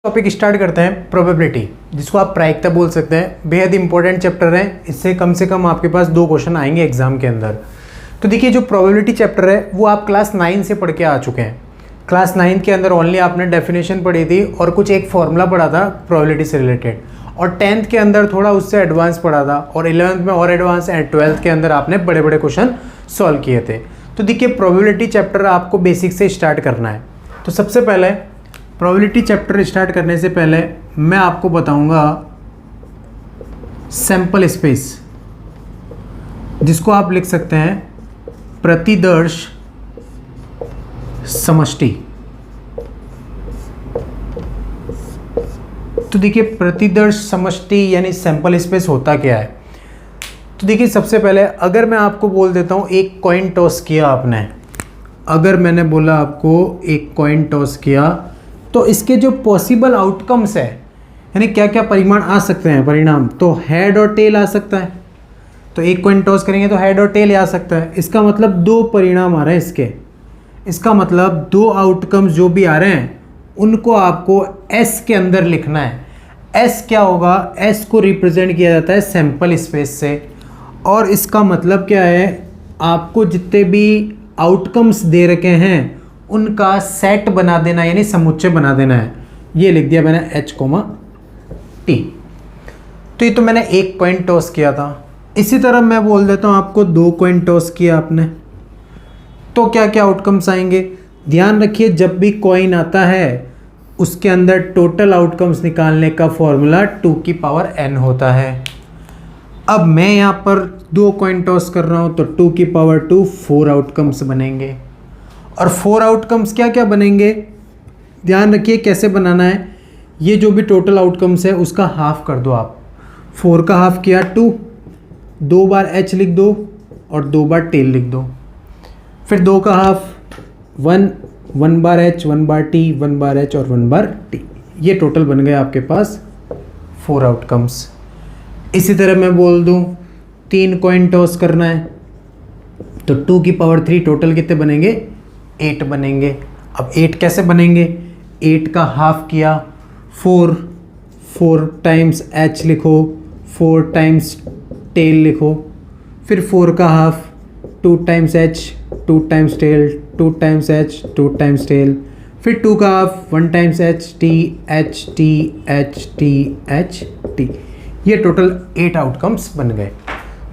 Topic start करते हैं probability, जिसको आप प्रायिकता बोल सकते हैं। बेहद इंपॉर्टेंट चैप्टर है, इससे कम से कम आपके पास 2 क्वेश्चन आएंगे एग्जाम के अंदर। तो देखिए, जो प्रोबेबिलिटी चैप्टर है वो आप क्लास 9 से पढ़ के आ चुके हैं। क्लास 9 के अंदर ओनली आपने डेफिनेशन पढ़ी थी और कुछ एक फॉर्मूला पढ़ा था प्रोबेबिलिटी से रिलेटेड, और 10th के अंदर थोड़ा उससे एडवांस पढ़ा था, और 11th में और एडवांस, एंड 12th के अंदर आपने बड़े बड़े क्वेश्चन सॉल्व किए थे। तो देखिए, प्रोबेबिलिटी चैप्टर आपको बेसिक से स्टार्ट करना है। तो सबसे पहले प्रोबेबिलिटी चैप्टर स्टार्ट करने से पहले मैं आपको बताऊंगा सैंपल स्पेस, जिसको आप लिख सकते हैं प्रतिदर्श समष्टि। तो देखिए, प्रतिदर्श समष्टि यानी सैंपल स्पेस होता क्या है। तो देखिए, सबसे पहले अगर मैं आपको बोल देता हूं एक कॉइन टॉस किया आपने, अगर मैंने बोला आपको एक कॉइन टॉस किया, तो इसके जो पॉसिबल आउटकम्स है, यानी क्या क्या परिमाण आ सकते हैं परिणाम, तो हेड और टेल आ सकता है। तो एक कॉइन टॉस करेंगे तो हेड और टेल आ सकता है। इसका मतलब 2 परिणाम आ रहे हैं इसके, इसका मतलब 2 आउटकम्स जो भी आ रहे हैं उनको आपको एस के अंदर लिखना है। एस क्या होगा, एस को रिप्रेजेंट किया जाता है सैंपल स्पेस से, और इसका मतलब क्या है, आपको जितने भी आउटकम्स दे रखे हैं उनका सेट बना देना, यानी समुच्चय बना देना है। ये लिख दिया मैंने H, T। तो ये तो मैंने एक कॉइन टॉस किया था। इसी तरह मैं बोल देता हूँ आपको 2 कॉइन टॉस किया आपने, तो क्या क्या आउटकम्स आएंगे। ध्यान रखिए, जब भी कॉइन आता है उसके अंदर टोटल आउटकम्स निकालने का फॉर्मूला 2 की पावर n होता है। अब मैं यहाँ पर 2 कॉइन टॉस कर रहा हूँ, तो 2 की पावर 2 4 आउटकम्स बनेंगे। और 4 आउटकम्स क्या क्या बनेंगे, ध्यान रखिए कैसे बनाना है। ये जो भी टोटल आउटकम्स है उसका हाफ कर दो आप। 4 का हाफ किया 2, 2 बार H लिख दो और 2 बार टेल लिख दो। फिर 2 का हाफ 1, 1 बार H, 1 बार T, 1 बार H और 1 बार T। ये टोटल बन गए आपके पास 4 आउटकम्स। इसी तरह मैं बोल दूँ 3 कॉइन टॉस करना है, तो 2 की पावर 3 टोटल कितने बनेंगे, 8 बनेंगे। अब 8 कैसे बनेंगे, 8 का हाफ किया 4, 4 टाइम्स H लिखो, 4 टाइम्स टेल लिखो। फिर 4 का half 2 times H, 2 times tail, 2 times H, 2 times tail. फिर 2 का half 1 times H, T, H, T, H, T, H, T। ये टोटल 8 आउटकम्स बन गए।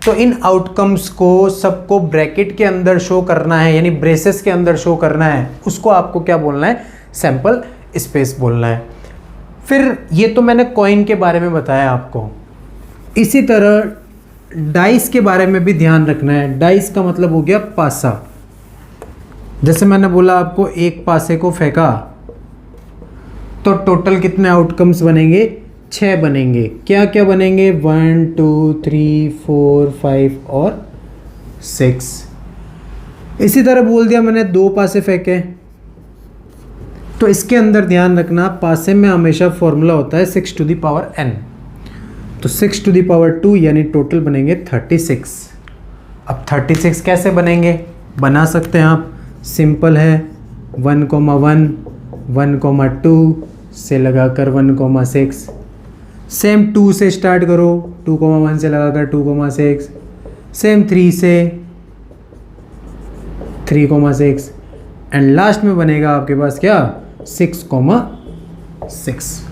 तो इन आउटकम्स को सबको ब्रैकेट के अंदर शो करना है, यानी ब्रेसेस के अंदर शो करना है, उसको आपको क्या बोलना है, सैंपल स्पेस बोलना है। फिर ये तो मैंने कॉइन के बारे में बताया आपको। इसी तरह डाइस के बारे में भी ध्यान रखना है। डाइस का मतलब हो गया पासा। जैसे मैंने बोला आपको एक पासे को फेंका तो टोटल कितने आउटकम्स बनेंगे, 6 बनेंगे। क्या क्या बनेंगे, 1, 2, 3, 4, 5 और 6। इसी तरह बोल दिया मैंने 2 पासे फेंके, तो इसके अंदर ध्यान रखना, पासे में हमेशा फॉर्मूला होता है 6 टू द पावर n। तो 6 टू द पावर 2 यानी टोटल बनेंगे 36। अब 36 कैसे बनेंगे, बना सकते हैं आप, सिंपल है। 1,1, 1,2 से लगाकर 1,6, सेम 2 से स्टार्ट करो, 2,1 से लगाकर 2,6, सेम 3 से 3,6, एंड लास्ट में बनेगा आपके पास क्या, 6,6।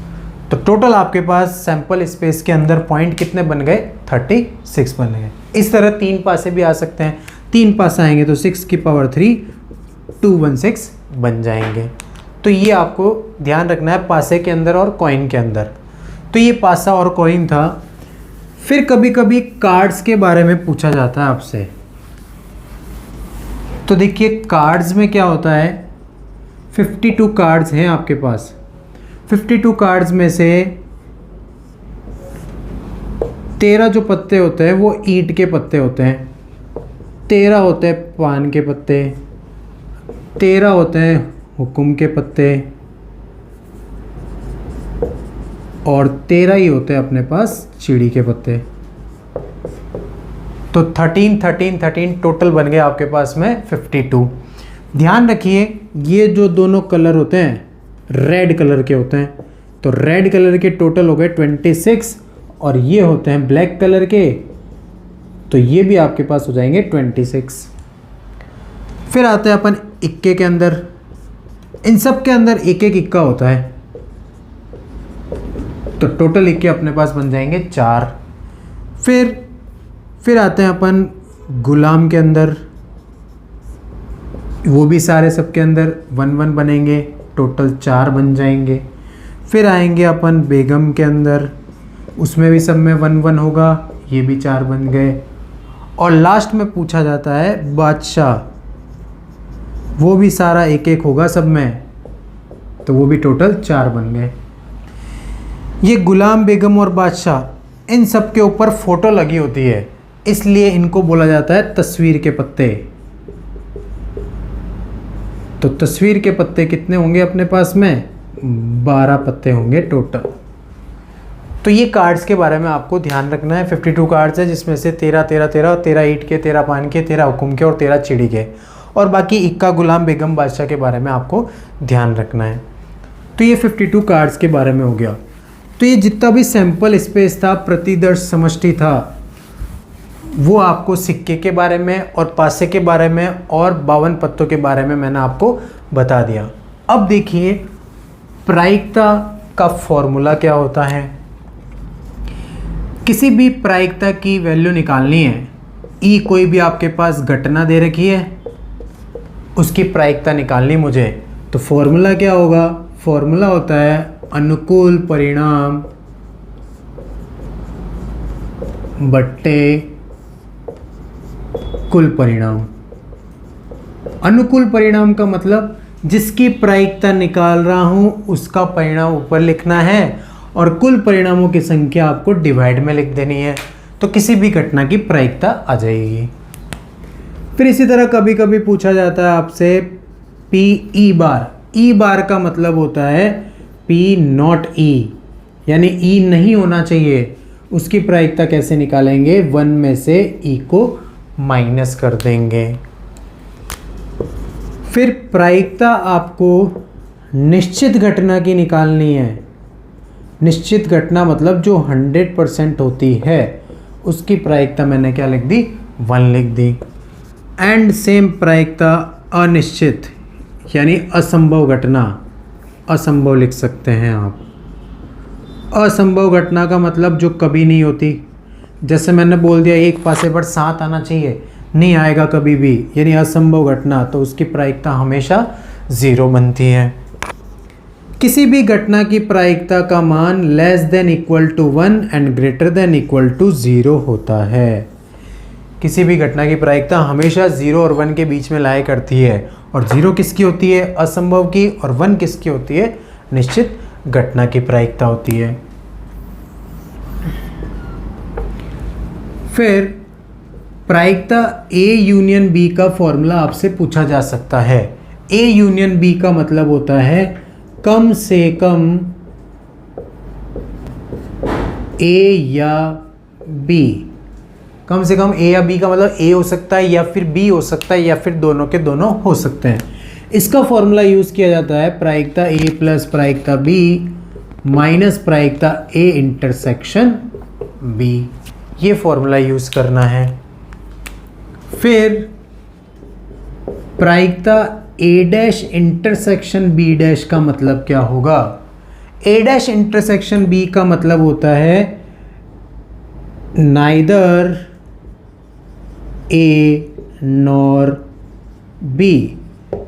तो टोटल आपके पास सैंपल स्पेस के अंदर पॉइंट कितने बन गए, 36 बन गए। इस तरह 3 पासे भी आ सकते हैं। 3 पासे आएंगे तो 6 की पावर 3 216 बन जाएंगे। तो ये आपको ध्यान रखना है पासे के अंदर और कॉइन के अंदर। तो ये पासा और कॉइन था। फिर कभी कभी कार्ड्स के बारे में पूछा जाता है आपसे। तो देखिए, कार्ड्स में क्या होता है, 52 कार्ड्स हैं आपके पास। 52 कार्ड्स में से 13 जो पत्ते होते हैं वो ईंट के पत्ते होते हैं, 13 होते हैं पान के पत्ते, 13 होते हैं हुक्म के पत्ते, और 13 ही होते हैं अपने पास चिड़ी के पत्ते। तो 13, 13, 13 टोटल बन गए आपके पास में 52। ध्यान रखिए, ये जो दोनों कलर होते हैं रेड कलर के होते हैं, तो रेड कलर के टोटल हो गए 26 और ये होते हैं ब्लैक कलर के, तो ये भी आपके पास हो जाएंगे 26। फिर आते हैं अपन इक्के के अंदर। इन सब के अंदर एक एक इक्का होता है, तो टोटल इक्के अपने पास बन जाएंगे 4। फिर आते हैं अपन गुलाम के अंदर, वो भी सारे सब के अंदर 1 1 बनेंगे, टोटल 4 बन जाएंगे। फिर आएंगे अपन बेगम के अंदर, उसमें भी सब में 1 1 होगा, ये भी 4 बन गए। और लास्ट में पूछा जाता है बादशाह, वो भी सारा एक एक होगा सब में, तो वो भी टोटल 4 बन गए। ये गुलाम, बेगम और बादशाह, इन सब के ऊपर फोटो लगी होती है, इसलिए इनको बोला जाता है तस्वीर के पत्ते। तो तस्वीर के पत्ते कितने होंगे अपने पास में? 12 पत्ते होंगे टोटल। तो ये कार्ड्स के बारे में आपको ध्यान रखना है। 52 कार्ड्स है, जिसमें से 13 13 13, 13 ईंट के, 13 पान के, 13 हुकुम के और 13 चिड़ी के, और बाकी इक्का, गुलाम, बेगम, बादशाह के बारे में आपको ध्यान रखना है। तो ये 52 कार्ड्स के बारे में हो गया। तो ये जितना भी सैंपल स्पेस था, प्रतिदर्श समष्टि था, वो आपको सिक्के के बारे में और पासे के बारे में और 52 पत्तों के बारे में मैंने आपको बता दिया। अब देखिए प्रायिकता का फॉर्मूला क्या होता है। किसी भी प्रायिकता की वैल्यू निकालनी है, ई कोई भी आपके पास घटना दे रखी है, उसकी प्रायिकता निकालनी मुझे, तो फॉर्मूला क्या होगा? फॉर्मूला होता है अनुकूल परिणाम बट्टे कुल परिणाम। अनुकूल परिणाम का मतलब जिसकी प्रायिकता निकाल रहा हूं उसका परिणाम ऊपर लिखना है और कुल परिणामों की संख्या आपको डिवाइड में लिख देनी है, तो किसी भी घटना की प्रायिकता आ जाएगी। फिर इसी तरह कभी कभी पूछा जाता है आपसे पी ई बार। ई बार का मतलब होता है पी नॉट ई, यानी ई नहीं होना चाहिए, उसकी प्रायिकता कैसे निकालेंगे? 1 में से ई को माइनस कर देंगे। फिर प्रायिकता आपको निश्चित घटना की निकालनी है। निश्चित घटना मतलब जो 100% होती है, उसकी प्रायिकता मैंने क्या लिख दी? 1 लिख दी। एंड सेम प्रायिकता अनिश्चित यानी असंभव घटना, असंभव लिख सकते हैं आप। असंभव घटना का मतलब जो कभी नहीं होती, जैसे मैंने बोल दिया एक पासे पर 7 आना चाहिए, नहीं आएगा कभी भी, यानी असंभव घटना, तो उसकी प्रायिकता हमेशा 0 बनती है। किसी भी घटना की प्रायिकता का मान less than equal to 1 and greater than equal to 0 होता है। किसी भी घटना की प्रायिकता हमेशा 0 और 1 के बीच में लाया करती है, और 0 किसकी होती है? असंभव की, और 1 किसकी होती है? निश्चित घटना की प्रायिकता होती है। फिर प्रायिकता A यूनियन B का फॉर्मूला आपसे पूछा जा सकता है। A यूनियन B का मतलब होता है कम से कम A या B। कम से कम A या B का मतलब A हो सकता है या फिर B हो सकता है या फिर दोनों के दोनों हो सकते हैं। इसका फॉर्मूला यूज़ किया जाता है प्रायिकता A प्लस प्रायिकता B माइनस प्रायिकता A इंटरसेक्शन B। ये फॉर्मूला यूज़ करना है। फिर प्रायिकता A dash intersection B dash का मतलब क्या होगा? A डैश इंटरसेक्शन B का मतलब होता है नाइदर A नॉर B।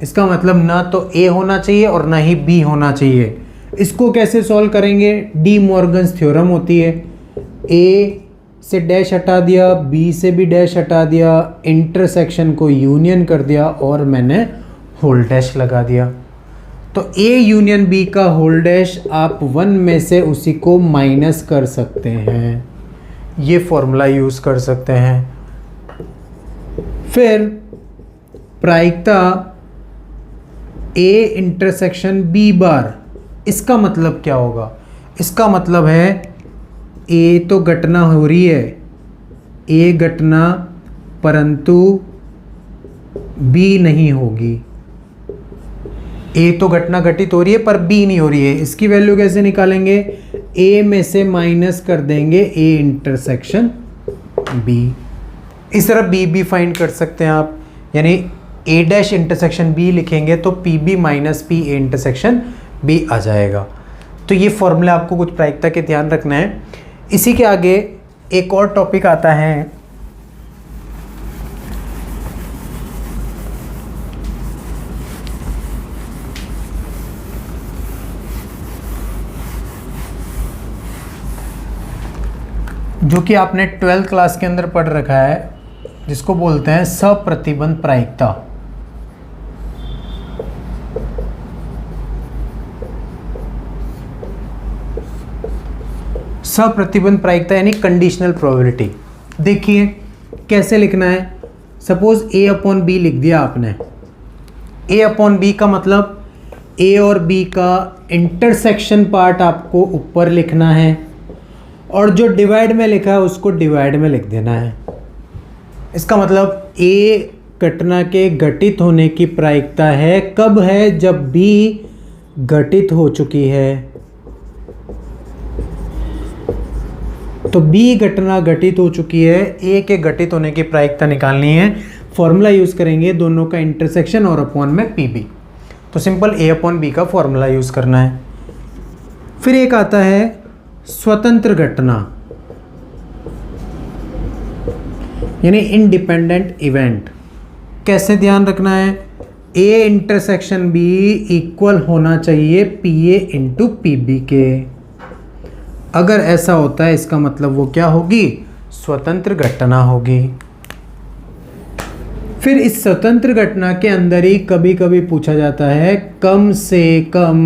इसका मतलब ना तो A होना चाहिए और ना ही B होना चाहिए। इसको कैसे सॉल्व करेंगे? डी मॉर्गन्स थ्योरम होती है। A से डैश हटा दिया, B से भी डैश हटा दिया, इंटरसेक्शन को यूनियन कर दिया और मैंने होल डैश लगा दिया। तो A यूनियन B का होल डैश आप 1 में से उसी को माइनस कर सकते हैं, ये फॉर्मूला यूज़ कर सकते हैं। फिर प्रायिकता A इंटरसेक्शन B बार, इसका मतलब क्या होगा? इसका मतलब है A तो घटना हो रही है, A घटना, परंतु B नहीं होगी। ए तो घटना घटित हो रही है पर बी नहीं हो रही है, इसकी वैल्यू कैसे निकालेंगे? ए में से माइनस कर देंगे ए इंटरसेक्शन बी। इस तरह बी भी फाइंड कर सकते हैं आप, यानी ए डैश इंटरसेक्शन बी लिखेंगे तो P B minus P A intersection B आ जाएगा। तो ये फॉर्मूला आपको कुछ प्रायिकता के ध्यान रखना है। इसी के आगे एक और टॉपिक आता है जो कि आपने 12th क्लास के अंदर पढ़ रखा है, जिसको बोलते हैं सप्रतिबंध प्रायिकता। सप्रतिबंध प्रायिकता यानी कंडीशनल प्रोबेबिलिटी। देखिए कैसे लिखना है। सपोज ए अपॉन बी लिख दिया आपने। ए अपॉन बी का मतलब ए और बी का इंटरसेक्शन पार्ट आपको ऊपर लिखना है और जो डिवाइड में लिखा है उसको डिवाइड में लिख देना है। इसका मतलब ए घटना के घटित होने की प्रायिकता है, कब है? जब बी घटित हो चुकी है। तो बी घटना घटित हो चुकी है, ए के घटित होने की प्रायिकता निकालनी है। फॉर्मूला यूज करेंगे दोनों का इंटरसेक्शन और अपॉन में पी बी। तो सिंपल ए अपॉन बी का फॉर्मूला यूज करना है। फिर एक आता है स्वतंत्र घटना यानी इंडिपेंडेंट इवेंट। कैसे ध्यान रखना है? ए इंटरसेक्शन बी इक्वल होना चाहिए P A into P B के। अगर ऐसा होता है इसका मतलब वो क्या होगी? स्वतंत्र घटना होगी। फिर इस स्वतंत्र घटना के अंदर ही कभी कभी पूछा जाता है कम से कम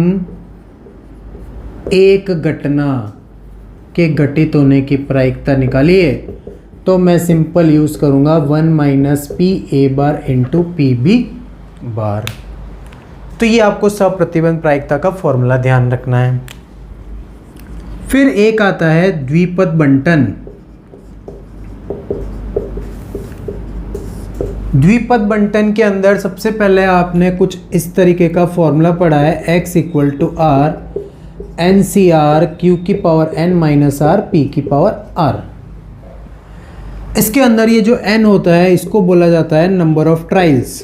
एक घटना के घटित होने की प्रायिकता निकालिए। तो मैं सिंपल यूज करूंगा 1 minus P A bar into P B bar. तो ये आपको सप्रतिबंध प्रायिकता का फॉर्मूला ध्यान रखना है। फिर एक आता है द्विपद बंटन। द्विपद बंटन के अंदर सबसे पहले आपने कुछ इस तरीके का फॉर्मूला पढ़ा है, x equal to R N C R Q की power n minus R P की पावर r। इसके अंदर ये जो n होता है इसको बोला जाता है नंबर ऑफ ट्रायल्स।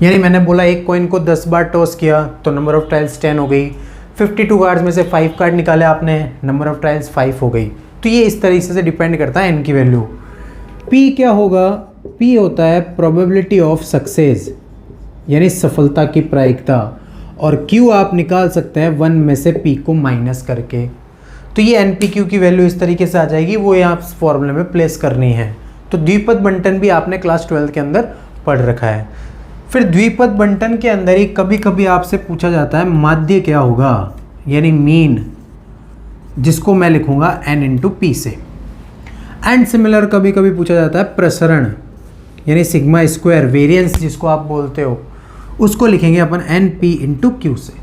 यानी मैंने बोला एक कॉइन को 10 बार टॉस किया तो नंबर ऑफ ट्रायल्स 10 हो गई। 52 कार्ड्स में से 5 कार्ड निकाले आपने, नंबर ऑफ ट्रायल्स 5 हो गई। तो ये इस तरीके से डिपेंड करता है n की वैल्यू। p क्या होगा? p होता है प्रोबेबिलिटी ऑफ सक्सेस यानी सफलता की प्रायिकता, और q आप निकाल सकते हैं 1 में से p को माइनस करके। तो ये NPQ की वैल्यू इस तरीके से आ जाएगी, वो यहाँ फॉर्मूले में प्लेस करनी है। तो द्विपद बंटन भी आपने क्लास 12 के अंदर पढ़ रखा है। फिर द्विपद बंटन के अंदर ही कभी कभी आपसे पूछा जाता है माध्य क्या होगा, यानी मीन, जिसको मैं लिखूंगा n इंटू पी से। एंड सिमिलर कभी कभी पूछा जाता है प्रसरण यानी सिग्मा स्क्वायर, वेरिएंस जिसको आप बोलते हो, उसको लिखेंगे अपन एन पी इंटू क्यू से।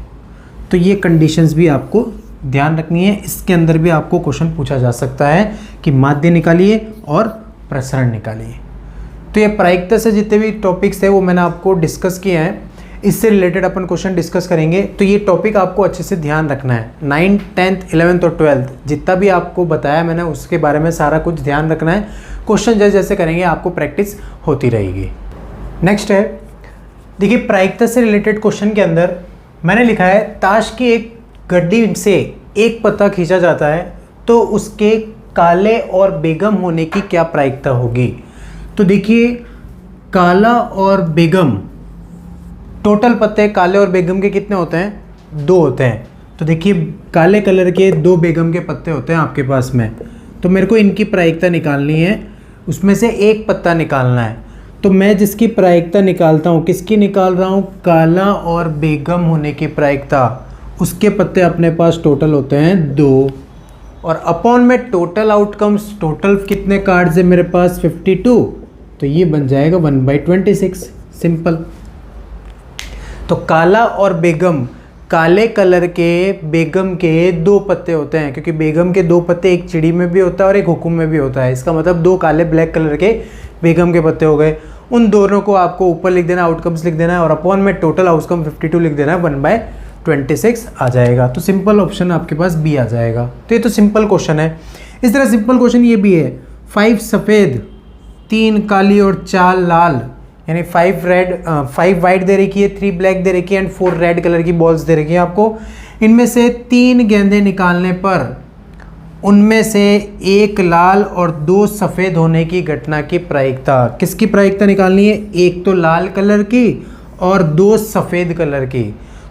तो ये कंडीशंस भी आपको ध्यान रखनी है। इसके अंदर भी आपको क्वेश्चन पूछा जा सकता है कि माध्य निकालिए और प्रसरण निकालिए। तो ये प्रायिकता से जितने भी टॉपिक्स थे वो मैंने आपको डिस्कस किए हैं। इससे रिलेटेड अपन क्वेश्चन डिस्कस करेंगे। तो ये टॉपिक आपको अच्छे से ध्यान रखना है। 9th, 10th, 11th और 12th जितना भी आपको बताया मैंने उसके बारे में सारा कुछ ध्यान रखना है। क्वेश्चन जैसे जैसे करेंगे आपको प्रैक्टिस होती रहेगी। नेक्स्ट है, देखिए प्रायिकता से रिलेटेड क्वेश्चन के अंदर मैंने लिखा है ताश की एक गड्डी से एक पत्ता खींचा जाता है तो उसके काले और बेगम होने की क्या प्रायिकता होगी। तो देखिए काला और बेगम, टोटल पत्ते काले और बेगम के कितने होते हैं? 2 होते हैं। तो देखिए काले कलर के 2 बेगम के पत्ते होते हैं आपके पास में, तो मेरे को इनकी प्रायिकता निकालनी है। उसमें से एक पत्ता निकालना है। तो मैं जिसकी प्रायिकता निकालता हूँ, किसकी निकाल रहा हूँ? काला और बेगम होने की प्रायिकता। उसके पत्ते अपने पास टोटल होते हैं 2 और अपॉन में टोटल आउटकम्स, टोटल कितने कार्ड्स है मेरे पास? 52। तो ये बन जाएगा 1/26। सिंपल। तो काला और बेगम, काले कलर के बेगम के 2 पत्ते होते हैं, क्योंकि बेगम के 2 पत्ते एक चिड़ी में भी होता है और एक हुकुम में भी होता है। इसका मतलब 2 काले ब्लैक कलर के बेगम के पत्ते हो गए। उन दोनों को आपको ऊपर लिख देना, आउटकम्स लिख देना है, और अपॉन में टोटल आउटकम 52 लिख देना है, 1/26 आ जाएगा। तो सिंपल ऑप्शन आपके पास बी आ जाएगा। तो ये तो सिंपल क्वेश्चन है। इस तरह सिंपल क्वेश्चन ये भी है, 5 सफ़ेद, 3 काली और 4 लाल, यानी 5 वाइट दे रखी है, 3 ब्लैक दे रखी है एंड 4 रेड कलर की बॉल्स दे रखी है आपको। इनमें से 3 गेंदें निकालने पर उनमें से 1 लाल और 2 सफ़ेद होने की घटना की प्रायिकता, किसकी प्रायिकता निकालनी है? एक तो लाल कलर की और 2 सफ़ेद कलर की।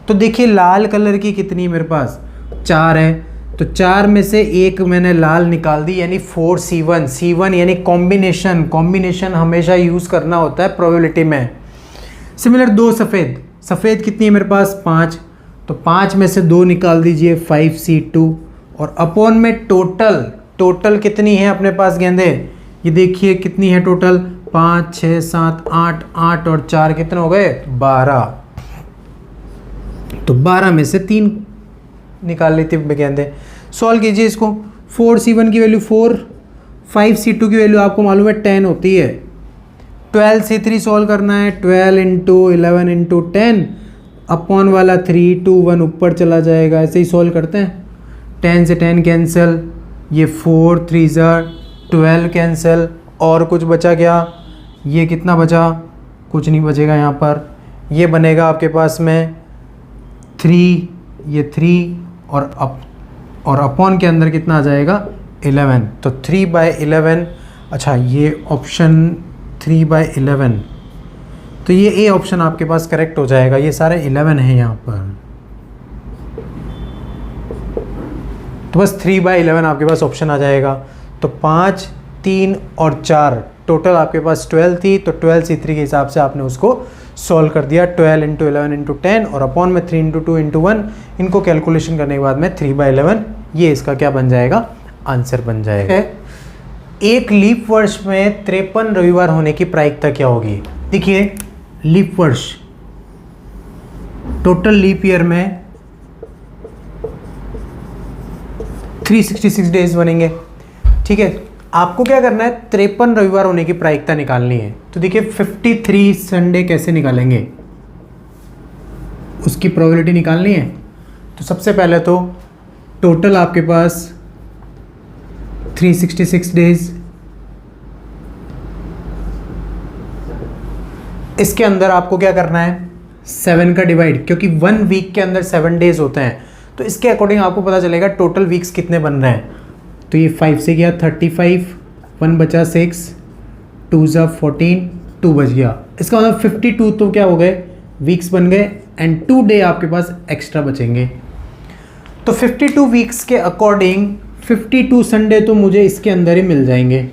तो देखिए लाल कलर की कितनी है मेरे पास? 4 है, तो 4 में से 1 मैंने लाल निकाल दी, यानी 4C1। C1 यानी कॉम्बिनेशन हमेशा यूज़ करना होता है प्रोबेबिलिटी में। सिमिलर 2 सफ़ेद कितनी है मेरे पास? 5, तो 5 में से 2 निकाल दीजिए, 5C2, और अपॉन में टोटल कितनी है अपने पास गेंदे? ये देखिए कितनी है टोटल? 5, 6, 7, 8 और 4 कितने हो गए? 12। तो 12 में से 3 निकाल लेते गेंदे। सॉल्व कीजिए इसको। 4C1 की वैल्यू 4, 5C2 की वैल्यू आपको मालूम है 10 होती है। 12C3 सॉल्व करना है, 12 × 11 × 10, अपॉन वाला 3, 2, 1 ऊपर चला जाएगा। ऐसे ही सॉल्व करते हैं। 10 से 10 कैंसिल, ये 4 3 12 कैंसिल, और कुछ बचा क्या? ये कितना बचा? कुछ नहीं बचेगा यहाँ पर। ये बनेगा आपके पास में 3, ये 3 और अपॉन के अंदर कितना आ जाएगा? 11। तो 3/11। अच्छा, ये ऑप्शन 3/11, तो ये ए ऑप्शन आपके पास करेक्ट हो जाएगा। ये सारे 11 हैं यहाँ पर, तो बस 3/11 आपके पास ऑप्शन आ जाएगा। तो 5, 3 और 4 टोटल आपके पास 12 थी, तो 12C3 के हिसाब से आपने उसको सॉल्व कर दिया। 12 × 11 × 10 और अपॉन में 3 × 2 × 1। इनको कैलकुलेशन करने के बाद में 3/11, ये इसका क्या बन जाएगा? आंसर बन जाएगा। एक लीप वर्ष में 53 रविवार होने की प्रायिकता क्या होगी? देखिए लीप वर्ष, टोटल लीप ईयर में 366 डेज बनेंगे। ठीक है, आपको क्या करना है? 53 रविवार होने की प्रायिकता निकालनी है। तो देखिए 53 संडे कैसे निकालेंगे, उसकी प्रोबेबिलिटी निकालनी है। तो सबसे पहले तो टोटल आपके पास 366 डेज, इसके अंदर आपको क्या करना है? 7 का डिवाइड, क्योंकि 1 वीक के अंदर 7 डेज होते हैं, तो इसके अकॉर्डिंग आपको पता चलेगा टोटल वीक्स कितने बन रहे हैं। तो ये 5 से गया 35, 1 बचा 6, 2 × 14, 2 बच गया। इसका मतलब 52 तो क्या हो गए? वीक्स बन गए, एंड 2 डे आपके पास एक्स्ट्रा बचेंगे। तो 52 वीक्स के अकॉर्डिंग 52 संडे तो मुझे इसके अंदर ही मिल जाएंगे।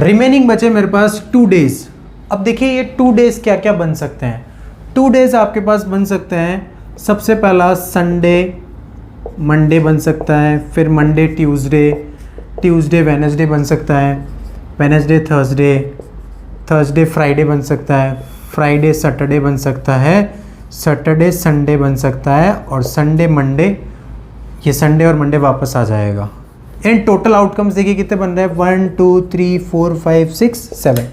रिमेनिंग बचे मेरे पास 2 डेज। अब देखिए ये 2 डेज क्या क्या बन सकते हैं? 2 डेज आपके पास बन सकते हैं, सबसे पहला संडे मंडे बन सकता है, फिर मंडे ट्यूसडे वेडनेसडे बन सकता है, वेडनेसडे थर्सडे फ्राइडे बन सकता है, फ्राइडे सैटरडे बन सकता है, सैटरडे संडे बन सकता है, और संडे मंडे, ये संडे और मंडे वापस आ जाएगा। इन टोटल आउटकम्स देखिए कितने बन रहे हैं? 1 2 3 4 5 6 7।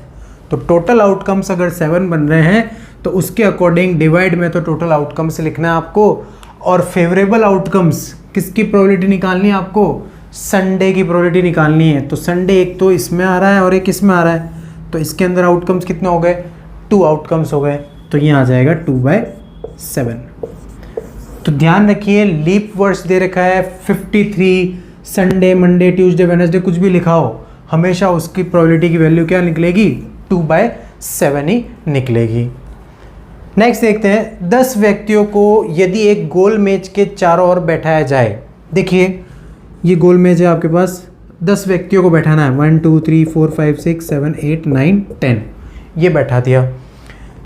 तो टोटल आउटकम्स अगर 7 बन रहे हैं तो उसके अकॉर्डिंग डिवाइड में तो टोटल आउटकम्स लिखना है आपको, और फेवरेबल आउटकम्स किसकी प्रोबेबिलिटी निकालनी है आपको? संडे की प्रोबेबिलिटी निकालनी है। तो संडे एक तो इसमें आ रहा है और एक इसमें आ रहा है, तो इसके अंदर आउटकम्स कितने हो गए? 2 आउटकम्स हो गए, तो ये आ जाएगा 2/7। तो ध्यान रखिए लीप वर्ष दे रखा है 53, संडे मंडे ट्यूसडे वेडनेसडे कुछ भी लिखा हो, हमेशा उसकी प्रोबेबिलिटी की वैल्यू क्या निकलेगी? 2/7 ही निकलेगी। नेक्स्ट देखते हैं, 10 व्यक्तियों को यदि एक गोल मेज के चारों ओर बैठाया जाए। देखिए ये गोल मेज है आपके पास, 10 व्यक्तियों को बैठाना है, 1 2 3 4 5 6 7 8 9 10, ये बैठा दिया।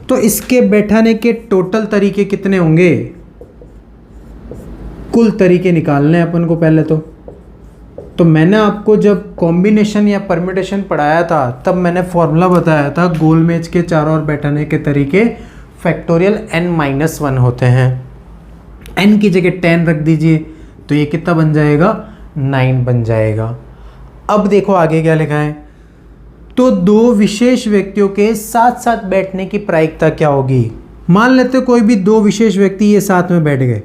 तो इसके बैठाने के टोटल तरीके कितने होंगे? कुल तरीके निकालने हैं अपन को पहले तो मैंने आपको जब कॉम्बिनेशन या परम्यूटेशन पढ़ाया था तब मैंने फॉर्मूला बताया था गोल मेज के चारों ओर बैठाने के तरीके फैक्टोरियल n-1 होते हैं। n की जगह 10 रख दीजिए, तो ये कितना बन जाएगा? 9 बन जाएगा। अब देखो आगे क्या लिखा है, तो दो विशेष व्यक्तियों के साथ साथ बैठने की प्रायिकता क्या होगी। मान लेते कोई भी दो विशेष व्यक्ति ये साथ में बैठ गए,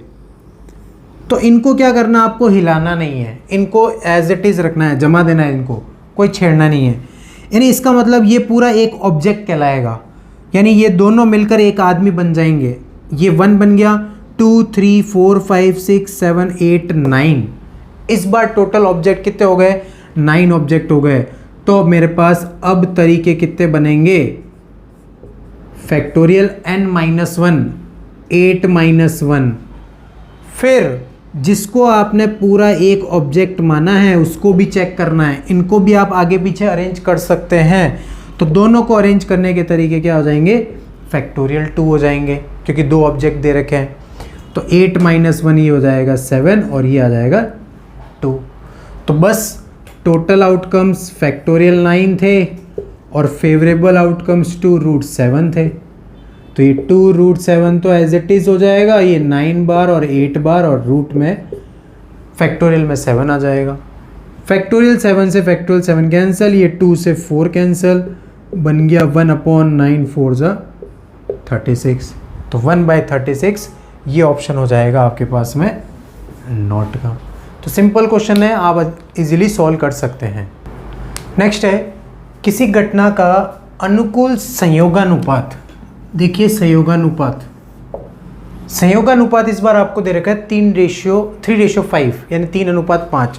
तो इनको क्या करना, आपको हिलाना नहीं है, इनको एज इट इज़ रखना है, जमा देना है, इनको कोई छेड़ना नहीं है। यानी इसका मतलब ये पूरा एक ऑब्जेक्ट कहलाएगा, यानी ये दोनों मिलकर एक आदमी बन जाएंगे। ये 1 बन गया, 2 3 4 5 6 7 8 9, इस बार टोटल ऑब्जेक्ट कितने हो गए, 9 ऑब्जेक्ट हो गए। तो मेरे पास अब तरीके कितने बनेंगे, फैक्टोरियल n-1 8-1। फिर जिसको आपने पूरा एक ऑब्जेक्ट माना है उसको भी चेक करना है, इनको भी आप आगे पीछे अरेंज कर सकते हैं। तो दोनों को अरेंज करने के तरीके क्या हो जाएंगे, फैक्टोरियल 2 हो जाएंगे, क्योंकि दो ऑब्जेक्ट दे रखे हैं। तो 8-1 ये हो जाएगा 7 और ये आ जाएगा 2। तो बस टोटल आउटकम्स फैक्टोरियल 9 थे और फेवरेबल आउटकम्स 2√7 थे। तो ये 2√7 तो एज इट इज़ हो जाएगा, ये 9 बार और 8 बार और रूट में फैक्टोरियल में 7 आ जाएगा। फैक्टोरियल 7 से फैक्टोरियल 7 कैंसिल, ये 2 से 4 कैंसिल, बन गया 1/9 4 ज़ा 36। तो 1/36 ये ऑप्शन हो जाएगा आपके पास में नॉट का। तो सिंपल क्वेश्चन है, आप इजीली सॉल्व कर सकते हैं। नेक्स्ट है किसी घटना का अनुकूल संयोगानुपात। देखिए संयोगानुपात, संयोगानुपात इस बार आपको दे रखा है 3:5 यानी 3:5।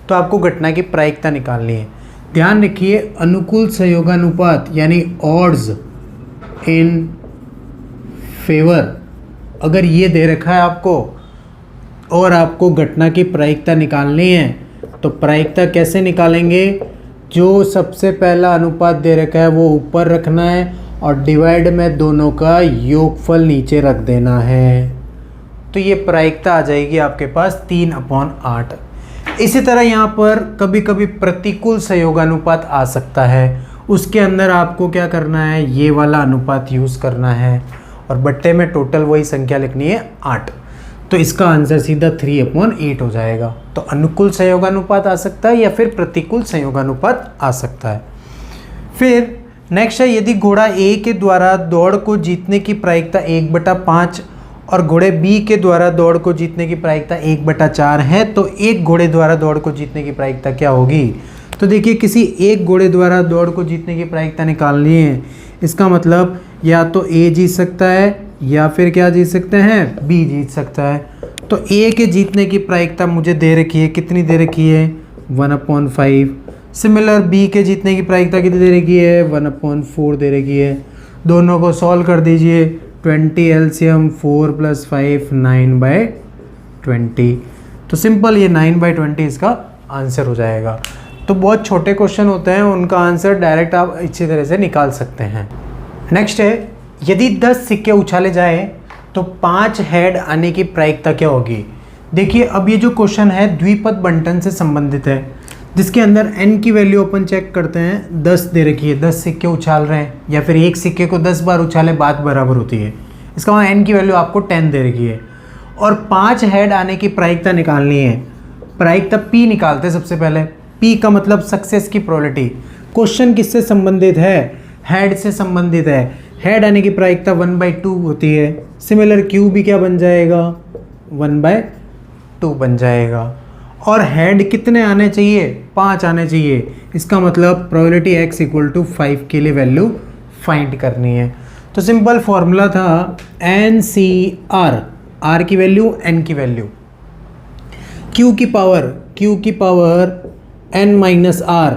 तो आपको घटना की प्रायिकता निकालनी है। ध्यान रखिए अनुकूल संयोगानुपात यानी ऑड्स इन फेवर, अगर ये दे रखा है आपको और आपको घटना की प्रायिकता निकालनी है, तो प्रायिकता कैसे निकालेंगे, जो सबसे पहला अनुपात दे रखा है वो ऊपर रखना है और डिवाइड में दोनों का योगफल नीचे रख देना है। तो ये प्रायिकता आ जाएगी आपके पास 3/8। इसी तरह यहाँ पर कभी कभी प्रतिकूल संयोगानुपात आ सकता है, उसके अंदर आपको क्या करना है, ये वाला अनुपात यूज़ करना है और बट्टे में टोटल वही संख्या लिखनी है 8। तो इसका आंसर सीधा 3/8 हो जाएगा। तो अनुकूल संयोगानुपात आ सकता है या फिर प्रतिकूल संयोगानुपात आ सकता है। फिर नेक्स्ट है यदि घोड़ा ए के द्वारा दौड़ को जीतने की प्रायिकता 1/5 और घोड़े बी के द्वारा दौड़ को जीतने की प्रायिकता 1/4 है, तो एक घोड़े द्वारा दौड़ को जीतने की प्रायिकता क्या होगी। तो देखिए किसी एक घोड़े द्वारा दौड़ को जीतने की प्रायिकता निकालनी है, इसका मतलब या तो ए जीत सकता है या फिर क्या जीत सकते हैं, बी जीत सकता है। तो ए के जीतने की प्रायिकता मुझे दे रखी है, कितनी दे रखी है, 1/5। सिमिलर बी के जीतने की प्रायिकता कितनी दे रखी है, 1/4 दे रखी है। दोनों को सॉल्व कर दीजिए, 20 एलसीएम 4 + 5 9/20। तो सिंपल ये 9/20 इसका आंसर हो जाएगा। तो बहुत छोटे क्वेश्चन होते हैं, उनका आंसर डायरेक्ट आप अच्छी तरह से निकाल सकते हैं। नेक्स्ट है यदि 10 सिक्के उछाले जाए तो 5 हेड आने की प्रायिकता क्या होगी। देखिए अब ये जो क्वेश्चन है द्विपद बंटन से संबंधित है, जिसके अंदर n की वैल्यू अपन चेक करते हैं, 10 दे रखी है, 10 सिक्के उछाल रहे हैं या फिर एक सिक्के को 10 बार उछाले बात बराबर होती है। इसका मतलब n की वैल्यू आपको 10 दे रखी है और 5 हेड आने की प्रायिकता निकालनी है। प्रायिकता P निकालते हैं सबसे पहले। P का मतलब सक्सेस की प्रोबेबिलिटी। क्वेश्चन किससे संबंधित है, हेड से संबंधित है। हेड आने की प्रायिकता 1/2 होती है। सिमिलर Q भी क्या बन जाएगा, 1/2 बन जाएगा। और हेड कितने आने चाहिए, 5 आने चाहिए। इसका मतलब प्रोबेबिलिटी x = 5 के लिए वैल्यू फाइंड करनी है। तो सिंपल फॉर्मूला था NCR, R की वैल्यू n की वैल्यू, Q की पावर n-r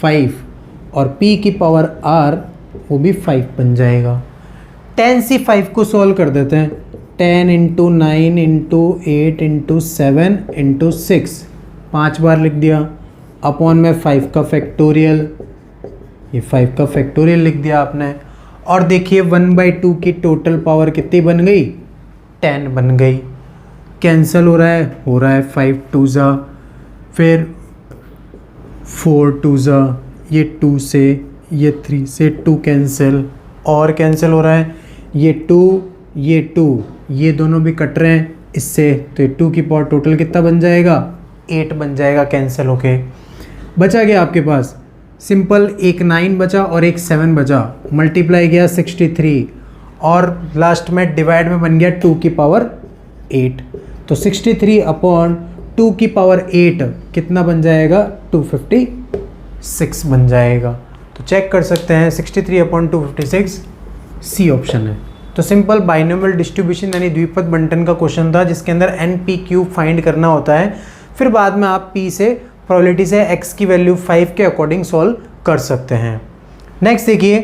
5 और P की पावर R वो भी 5 बन जाएगा। 10 से 5 को सॉल्व कर देते हैं, 10 × 9 × 8 × 7 × 6, 5 बार लिख दिया, अपॉन में 5 का फैक्टोरियल, ये 5 का फैक्टोरियल लिख दिया आपने। और देखिए 1/2 की टोटल पावर कितनी बन गई, 10 बन गई। कैंसिल हो रहा है 5 2 ज़ा, फिर 4 2 ज़ा, ये 2 से, ये 3 से 2 कैंसिल और कैंसिल हो रहा है, ये 2 ये दोनों भी कट रहे हैं इससे, तो ये 2 की पावर टोटल कितना बन जाएगा, 8 बन जाएगा कैंसिल होके। बचा गया आपके पास सिंपल, एक 9 बचा और एक 7 बचा, मल्टीप्लाई किया 63 और लास्ट में डिवाइड में बन गया 2 की पावर 8। तो 63 अपॉन 2 की पावर 8 कितना बन जाएगा? 256 बन जाएगा। तो चेक कर सकते हैं 63 अपॉन 256 सी ऑप्शन है। तो सिंपल बाइनोमियल डिस्ट्रीब्यूशन यानी द्विपद बंटन का क्वेश्चन था जिसके अंदर NP³ फाइंड करना होता है, फिर बाद में आप P से प्रोबेबिलिटी से x की वैल्यू 5 के अकॉर्डिंग सॉल्व कर सकते हैं। नेक्स्ट देखिए,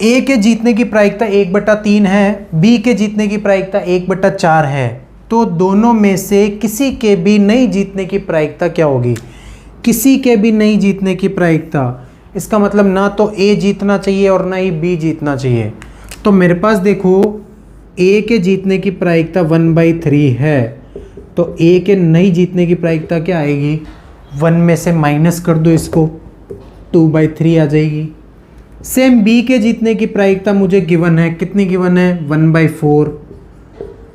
A के जीतने की प्रायिकता 1/3 है, B के जीतने की प्रायिकता 1/4 है, तो दोनों में से किसी के भी नहीं जीतने की प्रायिकता क्या होगी? किसी के भी नहीं जीतने की प्रायिकता, इसका मतलब ना तो A जीतना चाहिए और ना ही B जीतना चाहिए। तो मेरे पास देखो A के जीतने की प्रायिकता 1/3 है, तो A के नहीं जीतने की प्रायिकता क्या आएगी? 1 में से माइनस कर दो इसको, 2/3 आ जाएगी। सेम B के जीतने की प्रायिकता मुझे गिवन है, कितनी गिवन है? 1/4,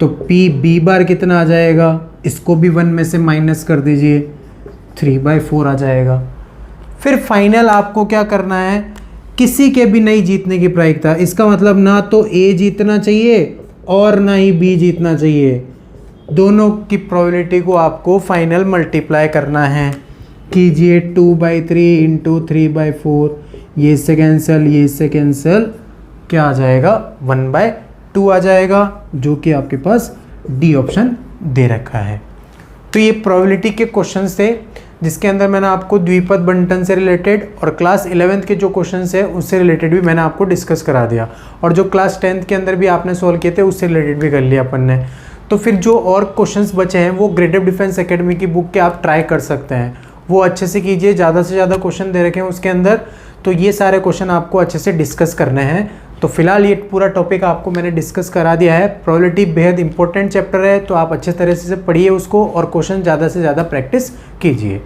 तो B बार कितना आ जाएगा? इसको भी 1 में से माइनस कर दीजिए, 3/4 आ जाएगा। फिर फाइनल आपको क्या करना है? किसी के भी नहीं जीतने की प्रायिकता, इसका मतलब ना तो A जीतना चाहिए और ना ही B जीतना चाहिए, दोनों की प्रोबेबिलिटी को आपको फाइनल मल्टीप्लाई करना है। कीजिए 2/3 इंटू 3/4, ये से कैंसिल, ये से कैंसिल, क्या आ जाएगा? 1/2 आ जाएगा, जो कि आपके पास डी ऑप्शन दे रखा है। तो ये प्रोबेबिलिटी के क्वेश्चंस थे जिसके अंदर मैंने आपको द्विपद बंटन से रिलेटेड और क्लास 11th के जो क्वेश्चंस है उससे रिलेटेड भी मैंने आपको डिस्कस करा दिया, और जो क्लास 10th के अंदर भी आपने सॉल्व किए थे उससे रिलेटेड भी कर लिया अपन ने। तो फिर जो और क्वेश्चंस बचे हैं वो ग्रेड ऑफ डिफेंस एकेडमी की बुक के आप ट्राई कर सकते हैं, वो अच्छे से कीजिए। ज़्यादा से ज़्यादा क्वेश्चन दे रखे हैं उसके अंदर, तो ये सारे क्वेश्चन आपको अच्छे से डिस्कस करने हैं। तो फिलहाल ये पूरा टॉपिक आपको मैंने डिस्कस करा दिया है। प्रोबेबिलिटी बेहद इंपॉर्टेंट चैप्टर है, तो आप अच्छे तरह से पढ़िए उसको और क्वेश्चन ज़्यादा से ज़्यादा प्रैक्टिस कीजिए।